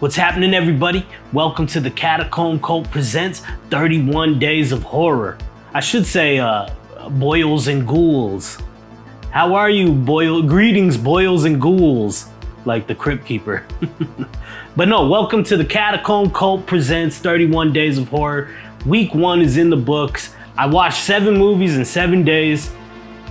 What's happening, everybody? Welcome to the Catacomb Cult Presents 31 Days of Horror. I should say, boils and ghouls. How are you, Greetings, boils and ghouls, like the Crypt Keeper. But no, welcome to the Catacomb Cult Presents 31 Days of Horror. Week 1 is in the books. I watched 7 movies in 7 days.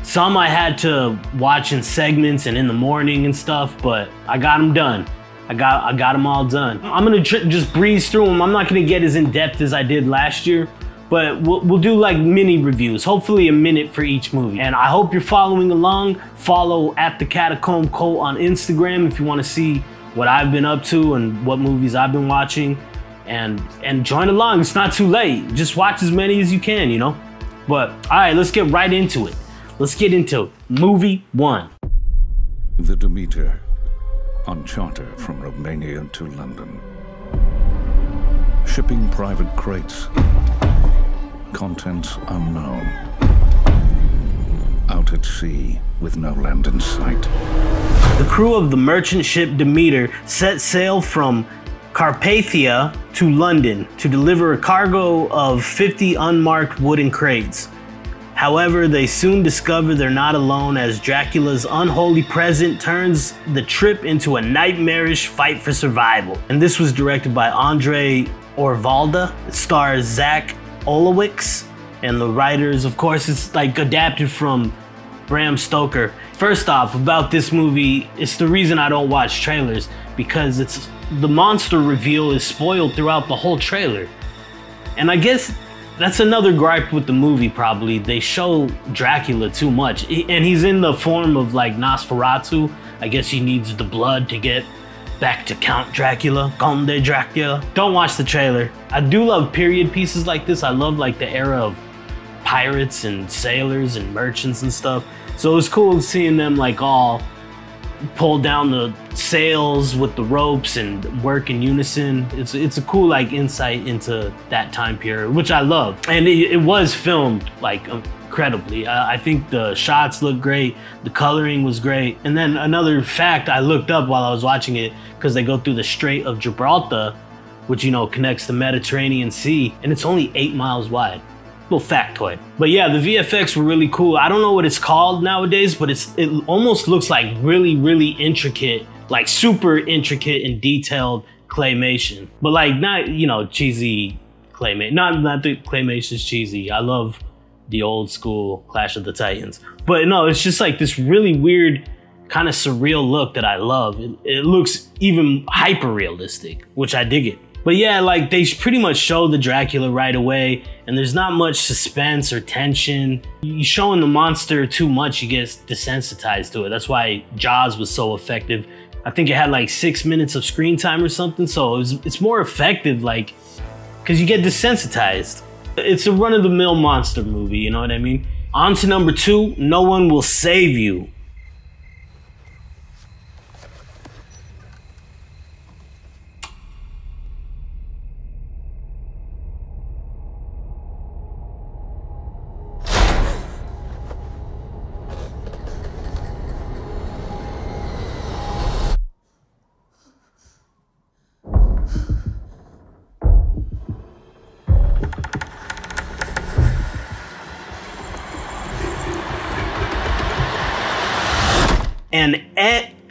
Some I had to watch in segments and in the morning and stuff, but I got them done. I got them all done. I'm gonna just breeze through them. I'm not gonna get as in depth as I did last year, but we'll do like mini reviews, hopefully a minute for each movie. And I hope you're following along. Follow at the Catacomb Cult on Instagram if you want to see what I've been up to and what movies I've been watching, and join along. It's not too late. Just watch as many as you can, you know. But all right, let's get right into it. Let's get into movie 1. The Demeter on charter from Romania to London. Shipping private crates. Contents unknown. Out at sea with no land in sight. The crew of the merchant ship Demeter set sail from Carpathia to London to deliver a cargo of 50 unmarked wooden crates. However, they soon discover they're not alone as Dracula's unholy presence turns the trip into a nightmarish fight for survival. And this was directed by Andre Orvalda. It stars Zach Olowicz, and the writers, of course, it's like adapted from Bram Stoker. First off, about this movie, it's the reason I don't watch trailers, because the monster reveal is spoiled throughout the whole trailer. And I guess that's another gripe with the movie, probably. They show Dracula too much. And he's in the form of like Nosferatu. I guess he needs the blood to get back to Count Dracula, Conde Dracula. Don't watch the trailer. I do love period pieces like this. I love like the era of pirates and sailors and merchants and stuff. So it was cool seeing them like all pull down the sails with the ropes and work in unison. It's a cool like insight into that time period, which I love. And it was filmed like incredibly. I think the shots look great, the coloring was great. And then another fact I looked up while I was watching it, because they go through the Strait of Gibraltar, which, you know, connects the Mediterranean Sea, and it's only 8 miles wide. Little factoid. But yeah, the VFX were really cool. I don't know what it's called nowadays, but it almost looks like really intricate, like super intricate and detailed claymation. But like not, you know, cheesy claymation. Not the claymation's cheesy. I love the old school Clash of the Titans. But no, it's just like this really weird kind of surreal look that I love. It looks even hyper realistic, which I dig it. But yeah, like they pretty much show the Dracula right away, and there's not much suspense or tension. You showing the monster too much, you get desensitized to it. That's why Jaws was so effective. I think it had like 6 minutes of screen time or something, so it's more effective, like, because you get desensitized. It's a run-of-the-mill monster movie, you know what I mean? On to number 2, No One Will Save You.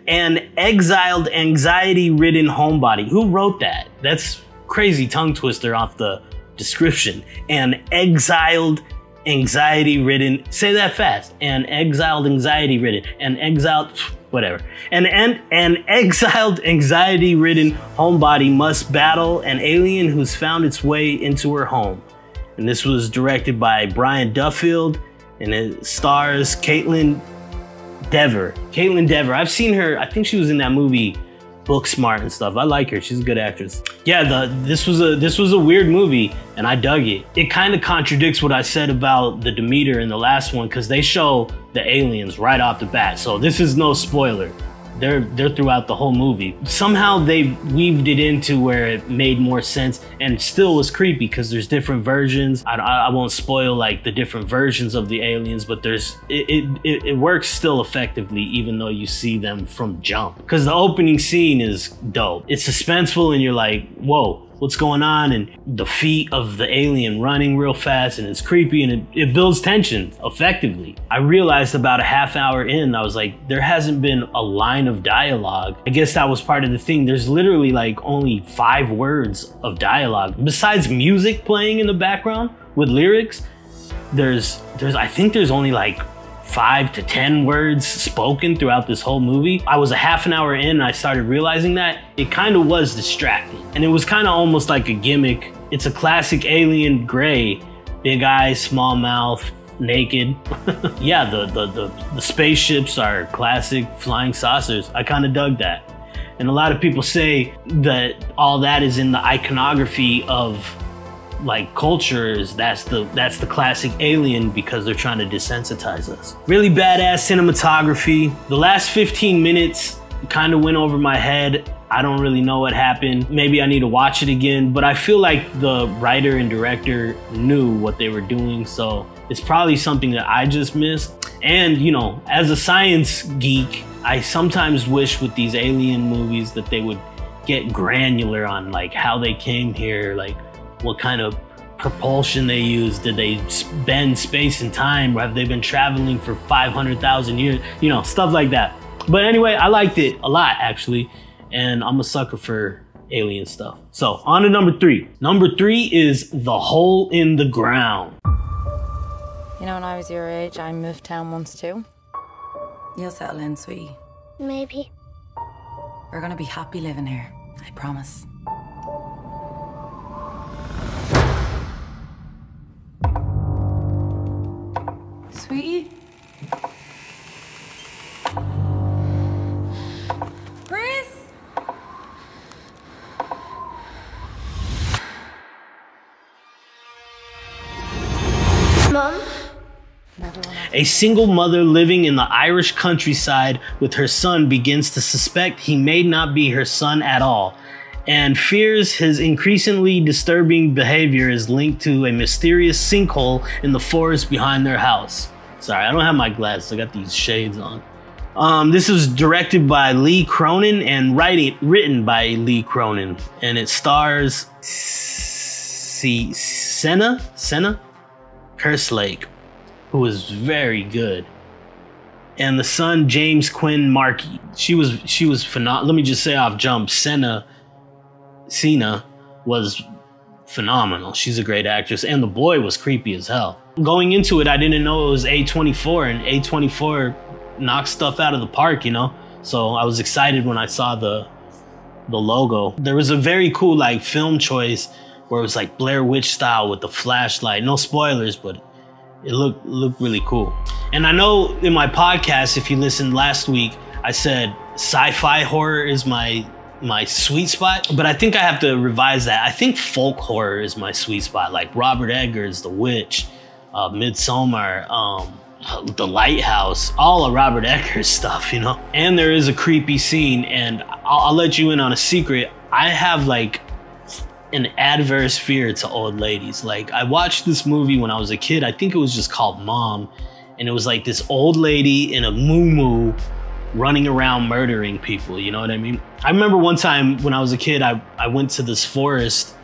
An exiled, anxiety-ridden homebody. Who wrote that? That's crazy tongue twister off the description. An exiled, anxiety-ridden. Say that fast. An exiled, anxiety-ridden. An exiled, whatever. An exiled, anxiety-ridden homebody must battle an alien who's found its way into her home. And this was directed by Brian Duffield, and it stars Caitlin Dever. I've seen her. I think she was in that movie Booksmart and stuff. I like her. She's a good actress. Yeah, this was a weird movie, and I dug it. It kind of contradicts what I said about the Demeter in the last one, because they show the aliens right off the bat. So this is no spoiler. they're throughout the whole movie. Somehow they weaved it into where it made more sense and still was creepy because there's different versions. I won't spoil like the different versions of the aliens, but it works still effectively even though you see them from jump. Because the opening scene is dope. It's suspenseful and you're like, whoa, what's going on? And the feet of the alien running real fast, and it's creepy, and it builds tension effectively. I realized about a half hour in, I was like, there hasn't been a line of dialogue. I guess that was part of the thing. There's literally like only 5 words of dialogue. Besides music playing in the background with lyrics, I think there's only like 5 to 10 words spoken throughout this whole movie. I was a half an hour in and I started realizing that it kind of was distracting. And it was kind of almost like a gimmick. It's a classic alien gray, big eyes, small mouth, naked. Yeah, the spaceships are classic flying saucers. I kind of dug that. And a lot of people say that all that is in the iconography of like cultures, that's the classic alien because they're trying to desensitize us. Really badass cinematography. The last 15 minutes kind of went over my head. I don't really know what happened. Maybe I need to watch it again, but I feel like the writer and director knew what they were doing, so it's probably something that I just missed. And you know, as a science geek, I sometimes wish with these alien movies that they would get granular on like how they came here, like what kind of propulsion they use. Did they bend space and time? Or have they been traveling for 500,000 years? You know, stuff like that. But anyway, I liked it a lot actually. And I'm a sucker for alien stuff. So on to number 3. Number 3 is The Hole in the Ground. You know, when I was your age, I moved town once too. You'll settle in, sweetie. Maybe. We're gonna be happy living here, I promise. Sweetie? Chris? Mom? A single mother living in the Irish countryside with her son begins to suspect he may not be her son at all, and fears his increasingly disturbing behavior is linked to a mysterious sinkhole in the forest behind their house. Sorry, I don't have my glasses, I got these shades on. This was directed by Lee Cronin and written by Lee Cronin, and it stars Senna Kerslake, who was very good, and the son James Quinn Markey. She was phenomenal. Let me just say off jump, Cena was phenomenal. She's a great actress, and the boy was creepy as hell. Going into it, I didn't know it was A24, and A24 knocks stuff out of the park, you know? So I was excited when I saw the logo. There was a very cool like film choice where it was like Blair Witch style with the flashlight. No spoilers, but it looked really cool. And I know in my podcast, if you listened last week, I said sci-fi horror is my sweet spot, but I think I have to revise that. I think folk horror is my sweet spot, like Robert Eggers' The Witch, Midsommar, The Lighthouse, all of Robert Eggers stuff, you know? And there is a creepy scene, and I'll let you in on a secret. I have like an adverse fear to old ladies. Like, I watched this movie when I was a kid. I think it was just called Mom, and it was like this old lady in a muumuu running around murdering people, you know what I mean? I remember one time when I was a kid, I went to this forest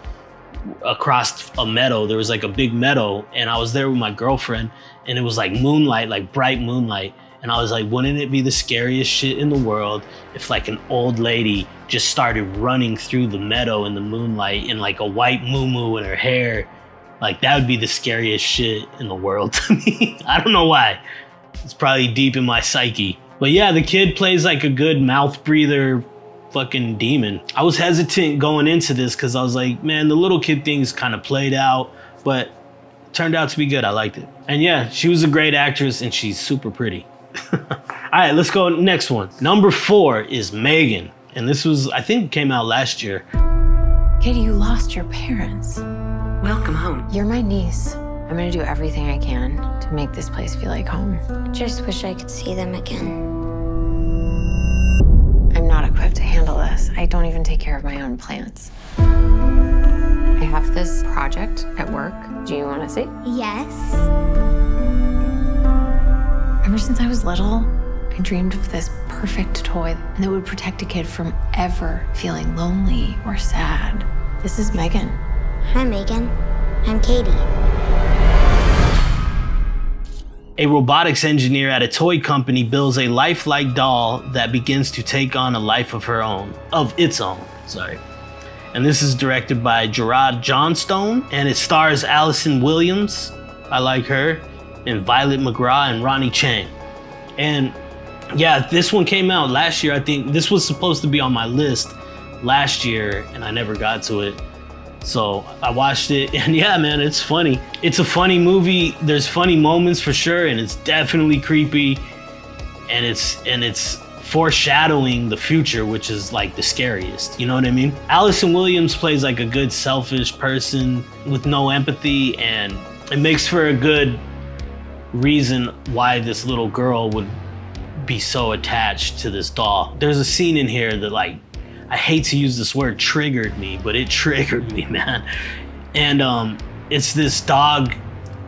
across a meadow. There was like a big meadow, and I was there with my girlfriend, and it was like moonlight, like bright moonlight. And I was like, wouldn't it be the scariest shit in the world if like an old lady just started running through the meadow in the moonlight in like a white muumuu in her hair? Like, that would be the scariest shit in the world to me. I don't know why. It's probably deep in my psyche. But yeah, the kid plays like a good mouth breather fucking demon. I was hesitant going into this because I was like, man, the little kid thing's kind of played out, but it turned out to be good. I liked it. And yeah, she was a great actress and she's super pretty. All right, let's go next one. Number 4 is Megan. And this was, I think, came out last year. Katie, you lost your parents. Welcome home. You're my niece. I'm gonna do everything I can to make this place feel like home. Just wish I could see them again. this. I don't even take care of my own plants. I have this project at work. Do you want to see? Yes. Ever since I was little, I dreamed of this perfect toy and that would protect a kid from ever feeling lonely or sad. This is Megan. Hi, Megan. I'm Katie. A robotics engineer at a toy company builds a lifelike doll that begins to take on a life of its own. And this is directed by Gerard Johnstone, and it stars Allison Williams, I like her, and Violet McGraw and Ronnie Chang. And yeah, this one came out last year. I think this was supposed to be on my list last year, and I never got to it. So I watched it, and yeah, man, it's funny. It's a funny movie. There's funny moments for sure, and it's definitely creepy, and it's foreshadowing the future, which is like the scariest. You know what I mean? Allison Williams plays like a good selfish person with no empathy, and it makes for a good reason why this little girl would be so attached to this doll. There's a scene in here that, like, I hate to use this word, triggered me, but it triggered me, man. And it's this dog.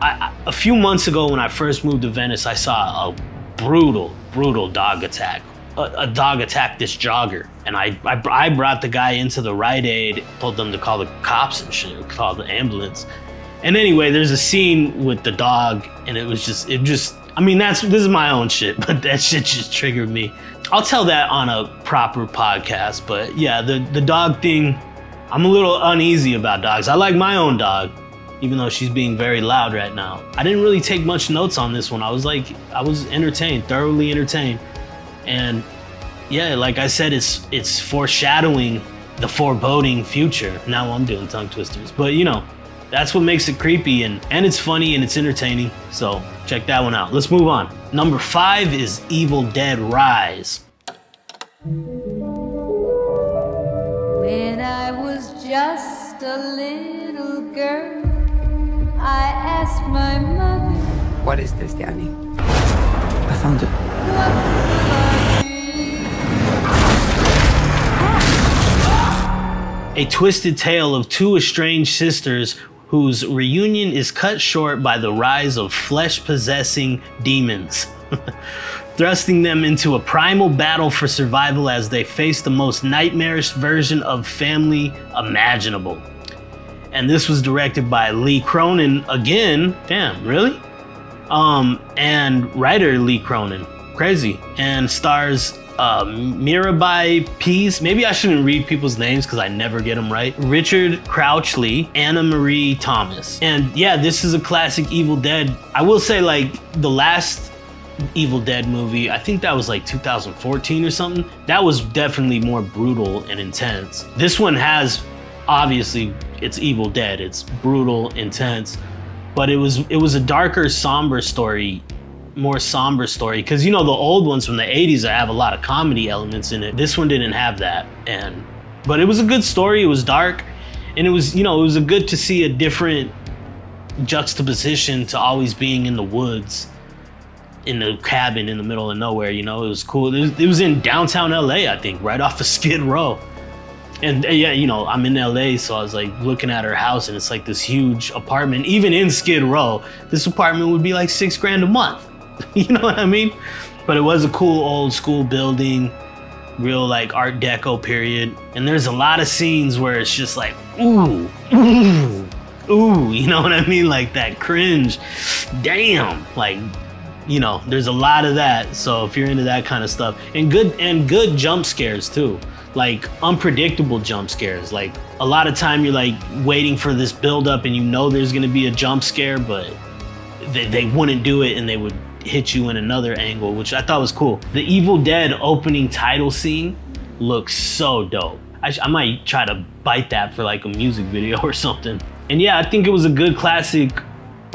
A few months ago when I first moved to Venice, I saw a brutal dog attack. A dog attacked this jogger, and I brought the guy into the Rite Aid, told them to call the cops and shit, call the ambulance. And anyway, there's a scene with the dog, and it just, I mean, this is my own shit, but that shit just triggered me. I'll tell that on a proper podcast, but yeah, the dog thing, I'm a little uneasy about dogs. I like my own dog, even though she's being very loud right now. I didn't really take much notes on this one. I was entertained, thoroughly entertained. And yeah, like I said, it's foreshadowing the foreboding future. Now I'm doing tongue twisters, but you know, that's what makes it creepy, and it's funny and it's entertaining. So check that one out. Let's move on. Number 5 is Evil Dead Rise. When I was just a little girl, I asked my mother, "What is this, Danny?" I found it. A twisted tale of two estranged sisters whose reunion is cut short by the rise of flesh-possessing demons, thrusting them into a primal battle for survival as they face the most nightmarish version of family imaginable. And this was directed by Lee Cronin again. Damn, really? And writer Lee Cronin. Crazy. And stars Mirabai Pease. Maybe I shouldn't read people's names because I never get them right. Richard Crouchley, Anna Marie Thomas. And yeah, this is a classic Evil Dead. I will say, like, the last Evil Dead movie, I think that was like 2014 or something. That was definitely more brutal and intense. This one has, obviously, it's Evil Dead. It's brutal, intense, but it was a darker, somber story. More somber story, because you know the old ones from the 80s that have a lot of comedy elements in it. This one didn't have that, but it was a good story. It was dark, and it was, you know, it was a good to see a different juxtaposition to always being in the woods, in the cabin in the middle of nowhere. You know, it was cool. It was in downtown LA, I think, right off of Skid Row. And yeah, you know, I'm in LA, so I was like looking at her house, and it's like this huge apartment. Even in Skid Row, this apartment would be like $6 grand a month. You know what I mean? But it was a cool old school building, real like Art Deco period. And there's a lot of scenes where it's just like, ooh, ooh, ooh, you know what I mean? Like that cringe, damn, like, you know, there's a lot of that. So if you're into that kind of stuff, and good jump scares too, like unpredictable jump scares. Like a lot of time you're like waiting for this build up and you know there's gonna be a jump scare, but they wouldn't do it and they would hit you in another angle, which I thought was cool. The Evil Dead opening title scene looks so dope. I might try to bite that for like a music video or something. And yeah, I think it was a good classic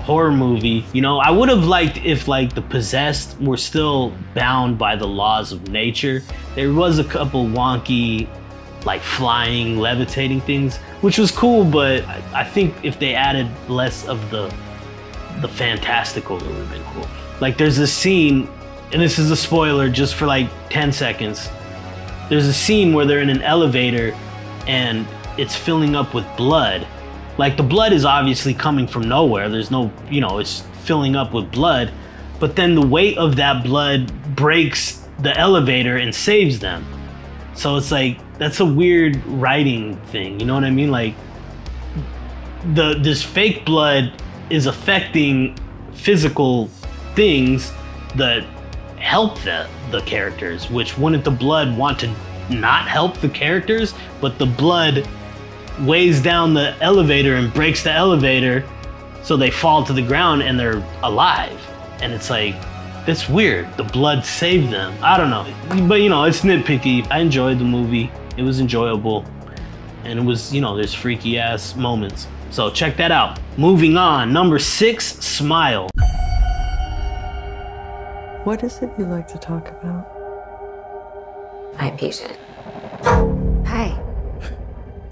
horror movie. You know, I would have liked if like the possessed were still bound by the laws of nature. There was a couple wonky, like flying, levitating things, which was cool, but I think if they added less of the fantastical, it would have been cool. Like there's this scene, and this is a spoiler just for like 10 seconds, there's a scene where they're in an elevator and it's filling up with blood. Like, the blood is obviously coming from nowhere. There's no, you know, it's filling up with blood. But then the weight of that blood breaks the elevator and saves them. So it's like, that's a weird writing thing, you know what I mean? Like, this fake blood is affecting physical things that help the characters, which wouldn't the blood want to not help the characters? But the blood weighs down the elevator and breaks the elevator, so they fall to the ground and they're alive. And it's like, that's weird. The blood saved them. I don't know. But, you know, it's nitpicky. I enjoyed the movie. It was enjoyable. And it was, you know, there's freaky ass moments. So check that out. Moving on, number 6, Smile. What is it you like to talk about? My patient. Hi.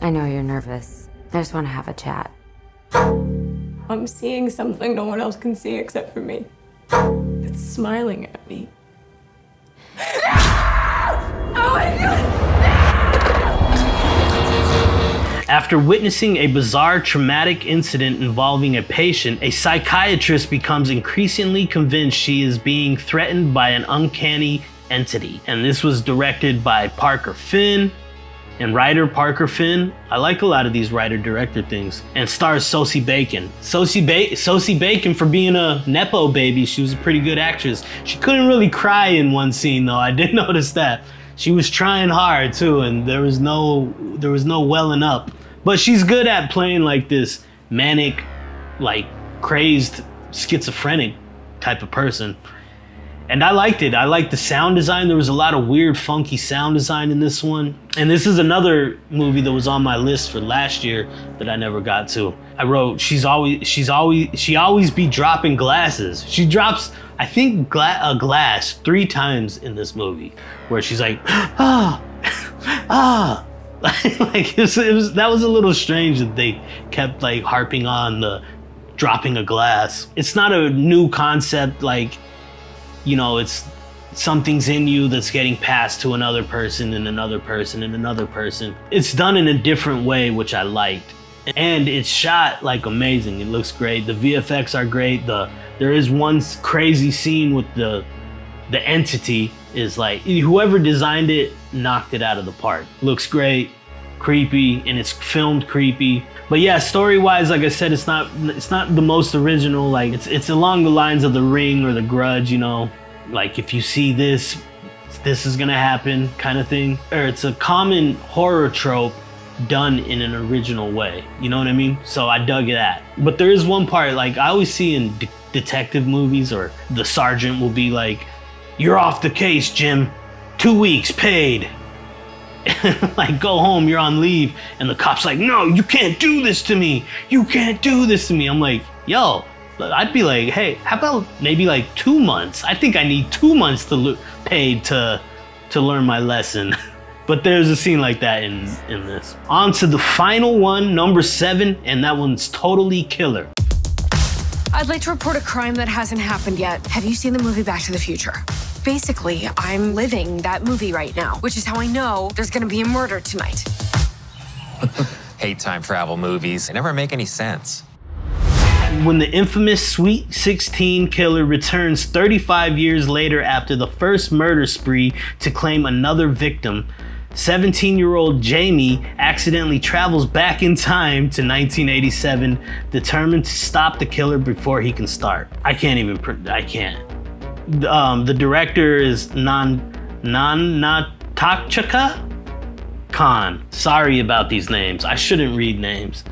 I know you're nervous. I just want to have a chat. I'm seeing something no one else can see except for me. It's smiling at me. Oh my God! After witnessing a bizarre traumatic incident involving a patient, a psychiatrist becomes increasingly convinced she is being threatened by an uncanny entity. And this was directed by Parker Finn and writer Parker Finn. I like a lot of these writer-director things. And stars Sosie Bacon. Sosie Bacon, for being a Nepo baby, she was a pretty good actress. She couldn't really cry in one scene though, I did notice that. She was trying hard too, and there was no welling up. But she's good at playing like this manic, like crazed, schizophrenic type of person. And I liked it. I liked the sound design. There was a lot of weird, funky sound design in this one. And this is another movie that was on my list for last year that I never got to. I wrote, she always be dropping glasses. She drops, I think, a glass 3 times in this movie, where she's like, ah, ah. Like that was a little strange that they kept like harping on the dropping a glass. It's not a new concept, like, you know, it's something's in you that's getting passed to another person and another person and another person. It's done in a different way, which I liked. And it's shot like amazing. It looks great. The VFX are great. There is one crazy scene with the entity is like, whoever designed it knocked it out of the park. Looks great, creepy, and it's filmed creepy. But yeah, story-wise, like I said, it's not the most original. Like it's along the lines of The Ring or The Grudge, you know, like if you see this is gonna happen kind of thing. Or it's a common horror trope done in an original way, you know what I mean? So I dug that. But there is one part, like I always see in detective movies, or the sergeant will be like, "You're off the case, Jim. 2 weeks paid." Like, go home, you're on leave. And the cop's like, "No, you can't do this to me. You can't do this to me." I'm like, yo, I'd be like, hey, how about maybe like 2 months? I think I need 2 months paid to learn my lesson. But there's a scene like that in this. On to the final one, number 7, and that one's totally killer. I'd like to report a crime that hasn't happened yet. Have you seen the movie Back to the Future? Basically, I'm living that movie right now, which is how I know there's gonna be a murder tonight. Hate time travel movies. They never make any sense. When the infamous Sweet 16 killer returns 35 years later after the first murder spree to claim another victim, 17-year-old Jamie accidentally travels back in time to 1987, determined to stop the killer before he can start. I can't. The director is Natakchaka Khan. Sorry about these names. I shouldn't read names.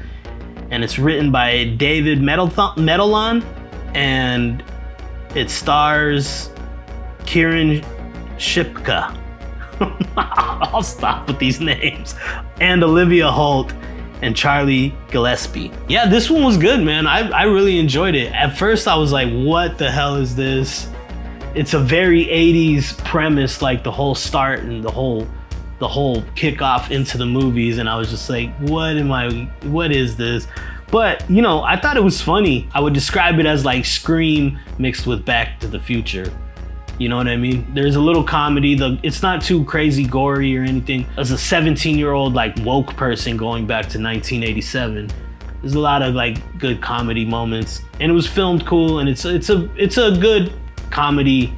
And it's written by David Medellon, and it stars Kieran Shipka. I'll stop with these names. And Olivia Holt and Charlie Gillespie. Yeah, this one was good, man. I really enjoyed it. At first I was like, what the hell is this? It's a very 80s premise, like the whole start and the whole kickoff into the movies, and I was just like, what is this? But, you know, I thought it was funny. I would describe it as like Scream mixed with Back to the Future. You know what I mean? There's a little comedy. It's not too crazy gory or anything. As a 17-year-old like woke person going back to 1987, there's a lot of like good comedy moments, and it was filmed cool, and it's a good comedy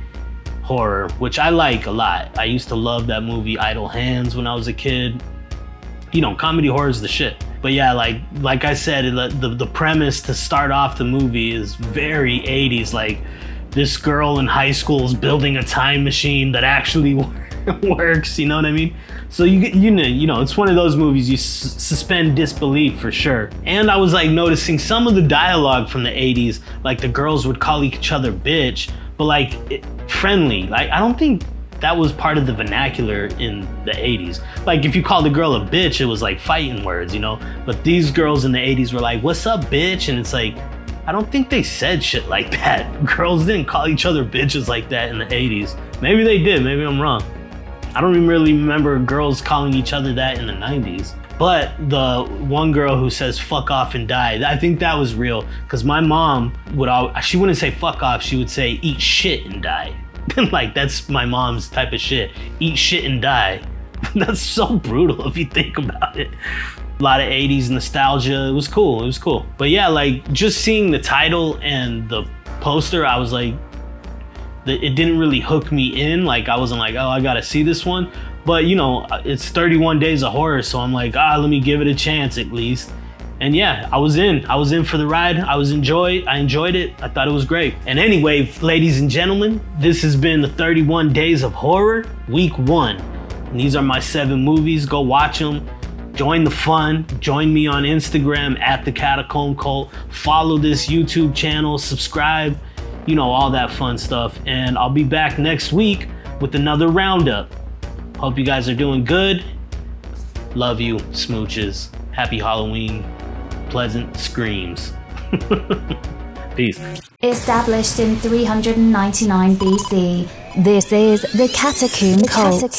horror, which I like a lot. I used to love that movie Idle Hands when I was a kid. You know, comedy horror is the shit. But yeah, like I said, the premise to start off the movie is very 80s. Like, this girl in high school is building a time machine that actually works, you know what I mean? So you know, it's one of those movies you suspend disbelief for sure. And I was like noticing some of the dialogue from the 80s, like the girls would call each other bitch, but like friendly. Like, I don't think that was part of the vernacular in the 80s. Like, if you called a girl a bitch, it was like fighting words, you know? But these girls in the 80s were like, what's up, bitch? And it's like, I don't think they said shit like that. Girls didn't call each other bitches like that in the 80s. Maybe they did, maybe I'm wrong. I don't even really remember girls calling each other that in the 90s. But the one girl who says fuck off and die, I think that was real. Because my mom she wouldn't say fuck off, she would say eat shit and die. Like, that's my mom's type of shit. Eat shit and die. That's so brutal if you think about it. A lot of 80s nostalgia. It was cool. It was cool. But yeah, like, just seeing the title and the poster, I was like, it didn't really hook me in. Like, I wasn't like, oh, I gotta see this one. But, you know, it's 31 Days of Horror, so I'm like, let me give it a chance at least. And yeah, I was in for the ride. I enjoyed it. I thought it was great. And anyway, ladies and gentlemen, this has been the 31 Days of Horror, week 1. And these are my 7 movies. Go watch them. Join the fun. Join me on Instagram at The Catacomb Cult. Follow this YouTube channel. Subscribe. You know, all that fun stuff. And I'll be back next week with another roundup. Hope you guys are doing good. Love you, smooches. Happy Halloween. Pleasant screams. Peace. Established in 399 BC, this is the Catacomb Cult.